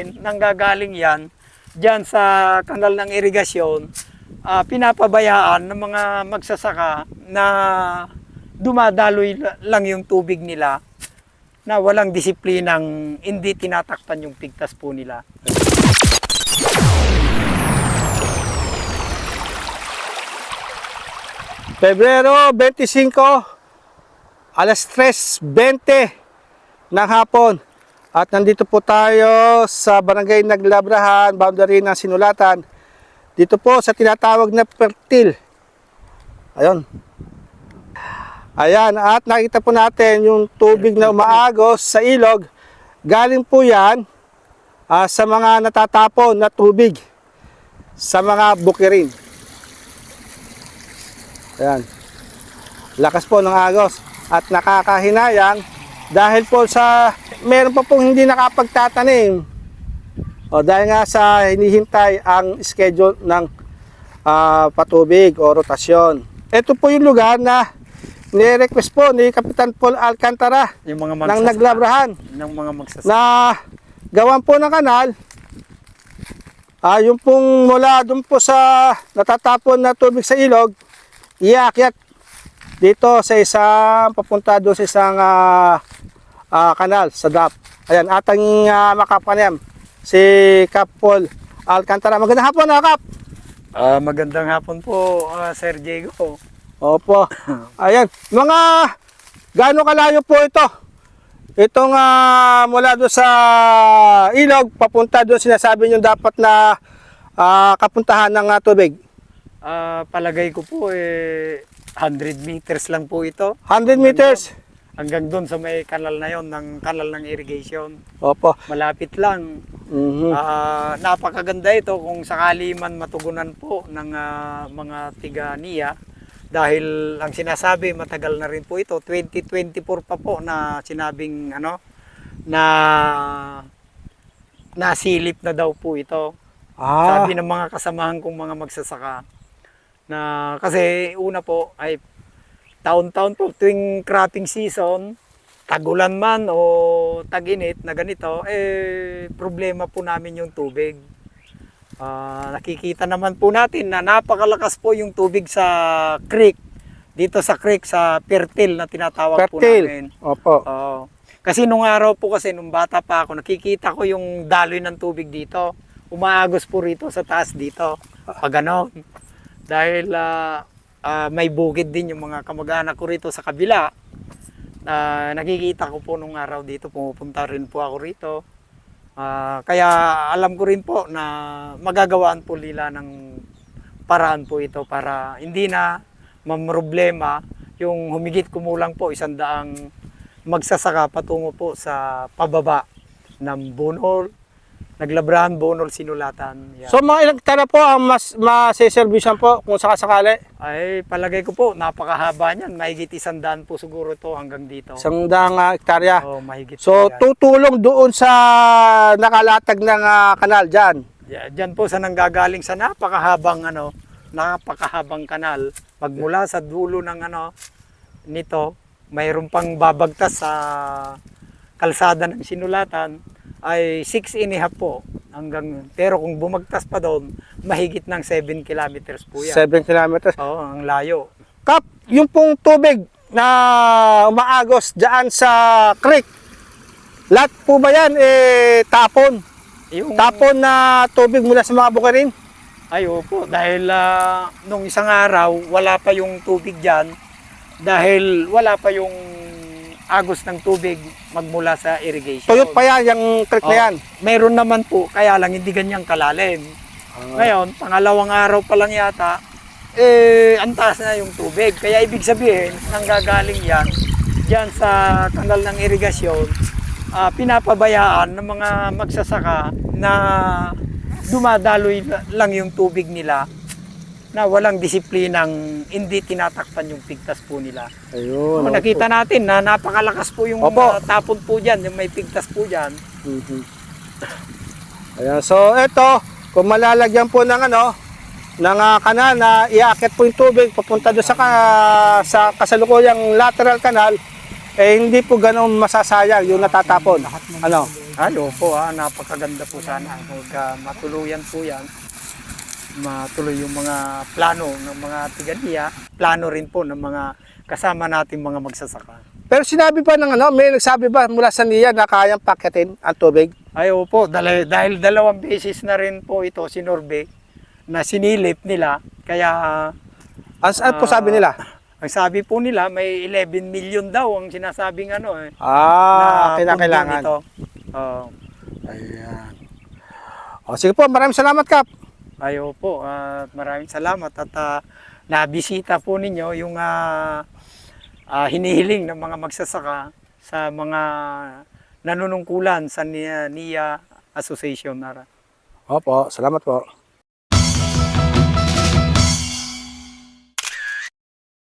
Nanggagaling yan dyan sa kanal ng irigasyon, pinapabayaan ng mga magsasaka na dumadaloy lang yung tubig nila na walang disiplinang hindi tinatakpan yung pigtas po nila. Pebrero 25, alas 3:20 ng hapon. At nandito po tayo sa Barangay Naglabrahan, boundary ng Sinulatan. Dito po sa tinatawag na Pertil. Ayun. Ayan, at nakita po natin yung tubig na umaagos sa ilog. Galing po yan sa mga natatapon na tubig sa mga bukirin. Ayan. Lakas po ng agos at nakakahinayang dahil po sa meron pa pong hindi nakapagtatanim. O dahil nga sa hinihintay ang schedule ng patubig o rotasyon. Ito po yung lugar na ni-request po ni Kapitan Paul Alcantara Yung mga ng Naglabrahan ng mga magsasaka. na gawan po ng kanal. Yung pong mula doon po sa natatapon na tubig sa ilog, iakyat dito sa isang papunta doon sa isang kanal sa DAP. Ayan, atang makapanayam si Kap Paul Alcantara. Magandang hapon na, Kap. Magandang hapon po, Sir Diego. Opo. Ayan, mga gaano kalayo po ito? Itong mula doon sa ilog, papunta doon sinasabi nyo dapat na kapuntahan ng tubig. Palagay ko po 100 meters lang po ito. 100 meters? Hanggang doon sa may kanal na yon, ng kanal ng irrigation. Opo. Malapit lang. Napakaganda ito kung sakali man matugunan po ng mga tiga-NIA. Dahil ang sinasabi, matagal na rin po ito. 2024 pa po na sinabing na nasilip na daw po ito. Sabi ng mga kasamahan kong mga magsasaka. Na kasi una po ay taon-taon po tuwing cropping season, tagulan man o tag-init na ganito, problema po namin yung tubig. Nakikita naman po natin na napakalakas po yung tubig sa creek. Dito sa creek, sa Pertil na tinatawag po namin. Opo. Kasi nung araw po kasi, nung bata pa ako, nakikita ko yung daloy ng tubig dito. Umaagos po rito sa taas dito. Pag dahil may bukid din yung mga kamag-anak ko rito sa kabila. Nakikita ko po nung araw dito, pumupunta rin po ako rito. Kaya alam ko rin po na magagawaan po nila ng paraan po ito para hindi na mamroblema yung humigit kumulang po 100 magsasaka patungo po sa pababa ng Bonol, Naglabrahan, Bonol, Sinulatan. Yan. So mga ilang tara po ang masiservisyan po kung sakasakali? Ay palagay ko po napakahaba niyan, mahigit 100 po siguro to hanggang dito. 100 hektarya. Mahigit So yan. tutulong doon sa nakalatag ng kanal dyan. Diyan po sa nanggagaling sa napakahabang napakahabang kanal. Pagmula sa dulo ng nito, mayroon pang babagtas sa kalsada ng Sinulatan ay 6.5 po hanggang, pero kung bumagtas pa doon, mahigit ng 7 kilometers po yan. 7 kilometers. Oo, ang layo. Kap, yung pong tubig na umaagos dyan sa creek, lahat po ba yan tapon? Tapon na tubig mula sa mga bukirin? Ay, opo. Dahil nung isang araw, wala pa yung tubig dyan. Dahil wala pa yung agos ng tubig magmula sa irrigation. Tuyot pa yan, yung creek na yan? Meron naman po, kaya lang hindi ganyang kalalim. Ngayon, pangalawang araw pa lang yata, ang taas na yung tubig. Kaya ibig sabihin, nanggagaling yan, dyan sa kanal ng irigasyon, pinapabayaan ng mga magsasaka na dumadaloy lang yung tubig nila na walang disiplinang hindi tinatakpan yung pigtas po nila. Ayun. Nakita natin na napakalakas po yung tapon po dyan, yung may pigtas po dyan. Ayan, so ito, kung malalagyan po ng kanal na iaakit po yung tubig papunta doon sa kasalukuyang lateral canal, hindi po ganun masasayang yung natatapon. Ay, opo, napakaganda po sana. Huwag matuluyan po yan. Matuloy yung mga plano ng mga tiganiya. Plano rin po ng mga kasama natin mga magsasaka. Pero sinabi pa ng may nagsabi ba mula sa NIA na kayang pakyatin ang tubig? Ay, opo, dahil 2 beses na rin po ito sinurvey na sinilip nila. Kaya, Ano po sabi nila? ang sabi po nila, may 11 million daw ang sinasabing na Kinakailangan. pondo nito. Oo. Ayan. O, sige po, maraming salamat, Kap. Ay, opo, at maraming salamat at nabisita po ninyo yung hinihiling ng mga magsasaka sa mga nanunungkulan sa NIA Association. Opo, salamat po.